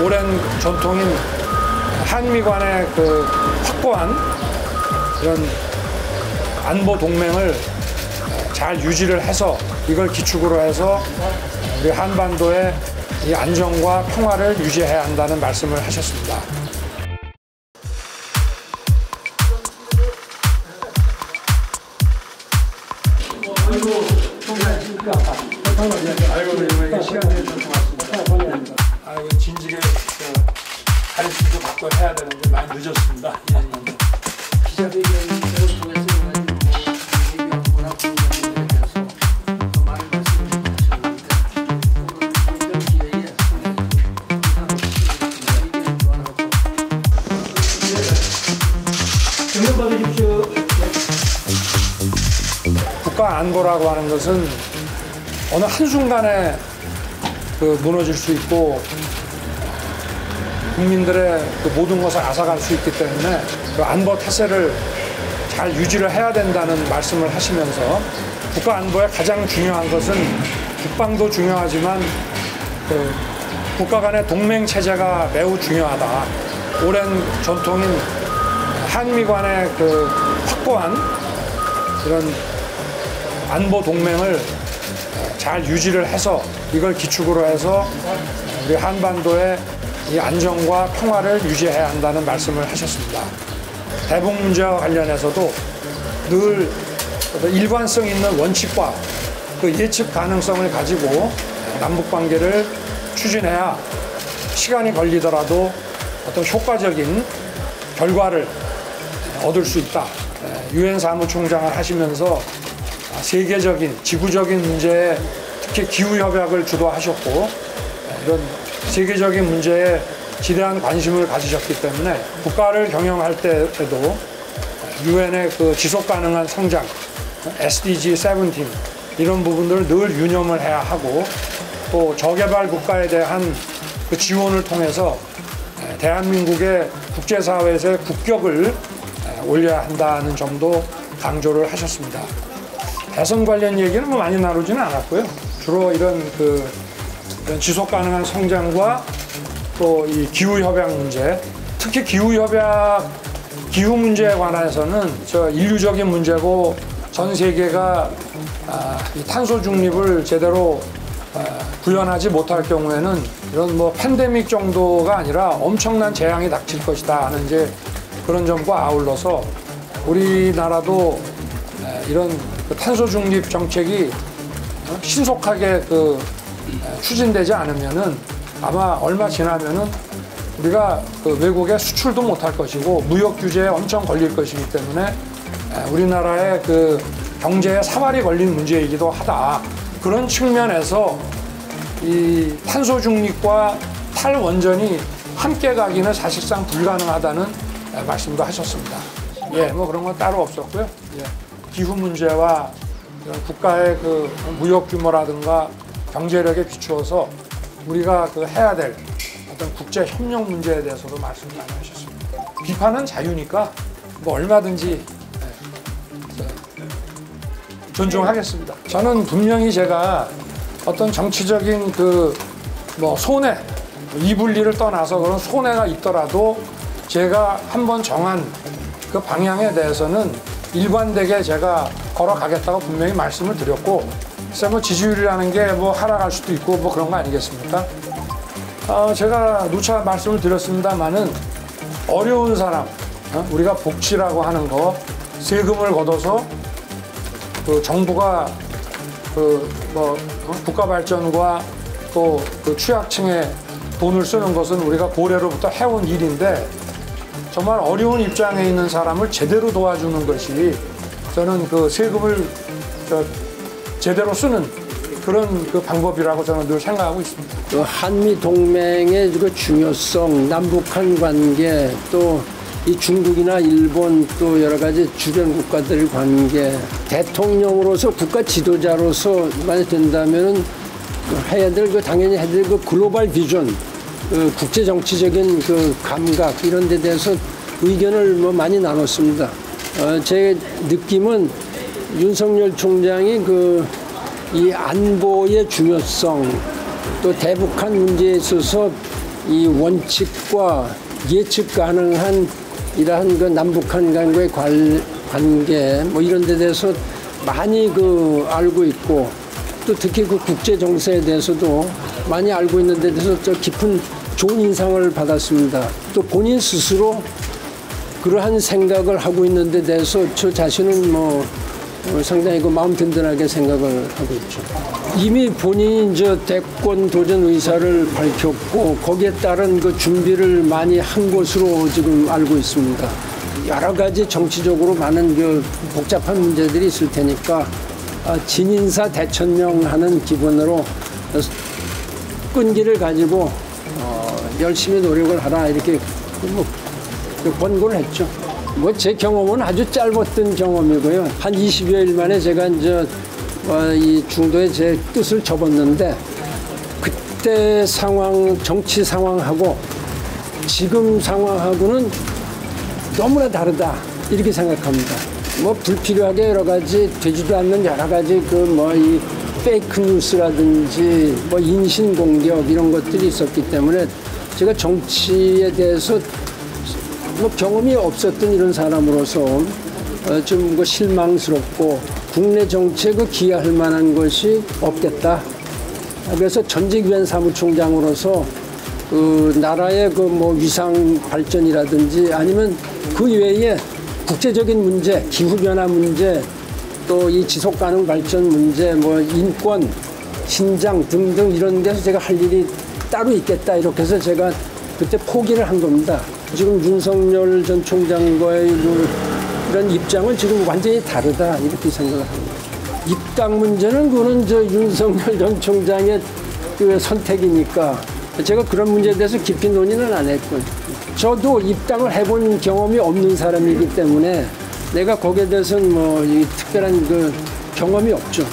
오랜 전통인 한미 간의 그 확고한 이런 안보 동맹을 잘 유지를 해서 이걸 기축으로 해서 우리 한반도의 이 안정과 평화를 유지해야 한다는 말씀을 하셨습니다. 아이고, 시간 내주셔서 고맙습니다. 아이고, 진지하게 가르침도 받고 해야 되는데 많이 늦었습니다. 기자회견을 통해서 얘기한 거나 공연에 대해서 더 많은 말씀을 주셨는데 오늘 이런 기회에 얘기를 좋아하고 정면 받으십시오. 국가 안보라고 하는 것은 어느 한순간에 무너질 수 있고 국민들의 모든 것을 앗아갈 수 있기 때문에 그 안보 태세를 잘 유지를 해야 된다는 말씀을 하시면서 국가 안보의 가장 중요한 것은 국방도 중요하지만 국가 간의 동맹 체제가 매우 중요하다. 오랜 전통인 한미 간의 확고한 이런 안보 동맹을 잘 유지를 해서 이걸 기축으로 해서 우리 한반도의 이 안정과 평화를 유지해야 한다는 말씀을 하셨습니다. 대북 문제와 관련해서도 늘 일관성 있는 원칙과 그 예측 가능성을 가지고 남북 관계를 추진해야 시간이 걸리더라도 어떤 효과적인 결과를 얻을 수 있다. 유엔 사무총장을 하시면서 세계적인 지구적인 문제에 특히 기후협약을 주도하셨고 이런 세계적인 문제에 지대한 관심을 가지셨기 때문에 국가를 경영할 때에도 유엔의 지속가능한 성장, SDG 17 이런 부분들을 늘 유념을 해야 하고 또 저개발 국가에 대한 지원을 통해서 대한민국의 국제사회에서의 국격을 올려야 한다는 점도 강조를 하셨습니다. 대선 관련 얘기는 많이 나누지는 않았고요. 주로 이런 지속 가능한 성장과 또 이 기후협약 문제, 특히 기후 문제에 관해서는 인류적인 문제고 전 세계가 이 탄소 중립을 제대로 구현하지 못할 경우에는 이런 팬데믹 정도가 아니라 엄청난 재앙이 닥칠 것이다 하는 그런 점과 아울러서 우리나라도 이런 탄소 중립 정책이 신속하게 추진되지 않으면은 아마 얼마 지나면은 우리가 외국에 수출도 못할 것이고 무역 규제에 엄청 걸릴 것이기 때문에 우리나라의 경제에 사활이 걸린 문제이기도 하다. 그런 측면에서 이 탄소 중립과 탈원전이 함께 가기는 사실상 불가능하다는 말씀도 하셨습니다. 그런 건 따로 없었고요. 기후 문제와 국가의 무역 규모라든가 경제력에 비추어서 우리가 해야 될 어떤 국제 협력 문제에 대해서도 말씀 많이 하셨습니다. 비판은 자유니까 얼마든지 존중하겠습니다. 저는 분명히 제가 어떤 정치적인 손해, 이불리를 떠나서 그런 손해가 있더라도 제가 한번 정한 그 방향에 대해서는 일관되게 제가 걸어가겠다고 분명히 말씀을 드렸고, 글쎄 지지율이라는 게 하락할 수도 있고 그런 거 아니겠습니까? 제가 누차 말씀을 드렸습니다만은 어려운 사람, 우리가 복지라고 하는 거, 세금을 걷어서 정부가 국가 발전과 또 취약층에 돈을 쓰는 것은 우리가 고래로부터 해온 일인데 정말 어려운 입장에 있는 사람을 제대로 도와주는 것이 저는 세금을 제대로 쓰는 그런 방법이라고 저는 늘 생각하고 있습니다. 한미 동맹의 중요성, 남북한 관계, 또 이 중국이나 일본 또 여러 가지 주변 국가들 관계, 대통령으로서 국가 지도자로서 만약 된다면은 해야 될 당연히 해야 될 글로벌 비전, 국제 정치적인 감각 이런 데 대해서 의견을 많이 나눴습니다. 제 느낌은 윤석열 총장이 이 안보의 중요성, 또 대북한 문제에 있어서 이 원칙과 예측 가능한 이러한 그 남북한 간과의 관계 뭐 이런 데 대해서 많이 알고 있고 또 특히 그 국제 정세에 대해서도 많이 알고 있는 데 대해서 저 깊은 좋은 인상을 받았습니다. 또 본인 스스로 그러한 생각을 하고 있는 데 대해서 저 자신은 상당히 마음 든든하게 생각을 하고 있죠. 이미 본인이 이제 대권 도전 의사를 밝혔고 거기에 따른 그 준비를 많이 한 것으로 지금 알고 있습니다. 여러 가지 정치적으로 많은 그 복잡한 문제들이 있을 테니까 진인사 대천명하는 기본으로 끈기를 가지고 열심히 노력을 하라 이렇게 권고를 했죠. 제 경험은 아주 짧았던 경험이고요. 한 20여일 만에 제가 이제 이 중도에 제 뜻을 접었는데 그때 상황, 정치 상황하고 지금 상황하고는 너무나 다르다 이렇게 생각합니다. 불필요하게 여러 가지 되지도 않는 여러 가지 이 페이크 뉴스라든지 인신 공격 이런 것들이 있었기 때문에 제가 정치에 대해서 경험이 없었던 이런 사람으로서 좀 실망스럽고 국내 정치에 기여할 만한 것이 없겠다. 그래서 전직 유엔 사무총장으로서 나라의 위상 발전이라든지 아니면 그 외에 국제적인 문제, 기후변화 문제, 또 이 지속가능 발전 문제, 인권, 신장 등등 이런 데서 제가 할 일이 따로 있겠다. 이렇게 해서 제가 그때 포기를 한 겁니다. 지금 윤석열 전 총장과의 이런 입장은 지금 완전히 다르다 이렇게 생각을 합니다. 입당 문제는 그거는 윤석열 전 총장의 선택이니까 제가 그런 문제에 대해서 깊이 논의는 안 했고요. 저도 입당을 해본 경험이 없는 사람이기 때문에 내가 거기에 대해서는 특별한 경험이 없죠.